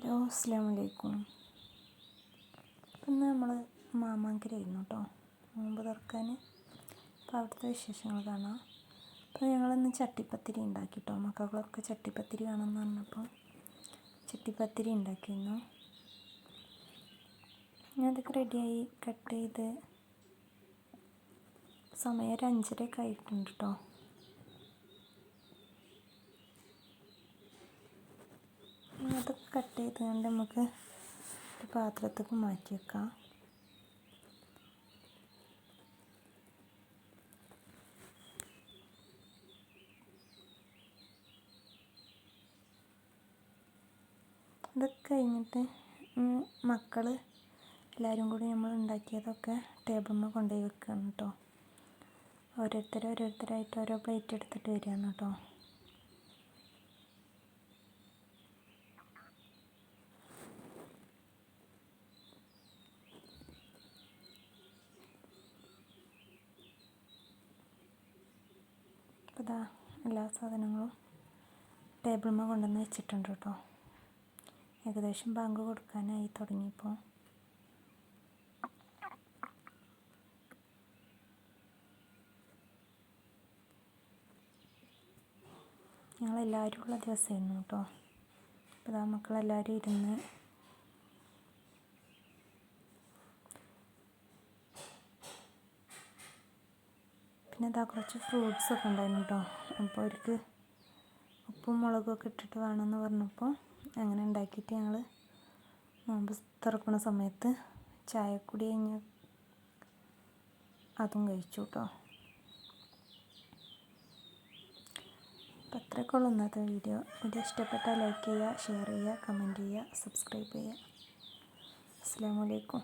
Hello, അസ്സലാമു അലൈക്കും. ഇന്ന് നമ്മൾ മാമാങ്കരയായിരുന്നു കേട്ടോ, നോമ്പ് തുറക്കാൻ. അപ്പോൾ അവിടുത്തെ വിശേഷങ്ങൾ കാണാം. അപ്പോൾ ഞങ്ങളിന്ന് ചട്ടിപ്പത്തിരി ഉണ്ടാക്കി കേട്ടോ. മക്കളൊക്കെ ചട്ടിപ്പത്തിരി വേണമെന്ന് പറഞ്ഞപ്പോൾ ചട്ടിപ്പത്തിരി ഉണ്ടാക്കിയിരുന്നു. അതൊക്കെ റെഡിയായി കട്ട് ചെയ്ത് സമയം ഒരു 5:30 ആയിട്ടുണ്ട് കേട്ടോ. അതൊക്കെ കട്ട് ചെയ്തുകൊണ്ട് നമുക്ക് ഒരു പാത്രത്തേക്ക് മാറ്റി വെക്കാം. ഇതൊക്കെ കഴിഞ്ഞിട്ട് മക്കൾ എല്ലാവരും കൂടി നമ്മൾ ഉണ്ടാക്കിയതൊക്കെ ടേബിളിൽ കൊണ്ടുപോയി വെക്കുകയാണ് കേട്ടോ. ഓരോരുത്തരായിട്ട് ഓരോ പ്ലേറ്റ് എടുത്തിട്ട് വരികയാണ് കേട്ടോ. അപ്പോൾ ഇതാ എല്ലാ സാധനങ്ങളും ടേബിളിൽ കൊണ്ടുവന്ന് വെച്ചിട്ടുണ്ട് കേട്ടോ. ഏകദേശം ബാങ്ക് കൊടുക്കാനായി തുടങ്ങിയപ്പോൾ ഞങ്ങളെല്ലാവരും ഉള്ള ദിവസമായിരുന്നു കേട്ടോ. അപ്പോൾ ഇതാ മക്കളെല്ലാവരും ഇരുന്ന് പിന്നെ ഇതാ കുറച്ച് ഫ്രൂട്ട്സൊക്കെ ഉണ്ടായിരുന്നു കേട്ടോ. അപ്പോൾ അവർക്ക് ഉപ്പും മുളകൊക്കെ ഇട്ടിട്ട് വേണമെന്ന് പറഞ്ഞപ്പോൾ അങ്ങനെ ഉണ്ടാക്കിയിട്ട് ഞങ്ങൾ നോമ്പ് തുറക്കുന്ന സമയത്ത് ചായക്കുടി കഴിഞ്ഞ് അതും കഴിച്ചു കേട്ടോ. അപ്പോൾ അത്രയൊക്കെ ഉള്ളൂ ഇന്നത്തെ വീഡിയോ ഇഷ്ടപ്പെട്ടാൽ ലൈക്ക് ചെയ്യുക, ഷെയർ ചെയ്യുക, കമൻറ്റ് ചെയ്യുക, സബ്സ്ക്രൈബ് ചെയ്യുക. അസ്സലാമു അലൈക്കും.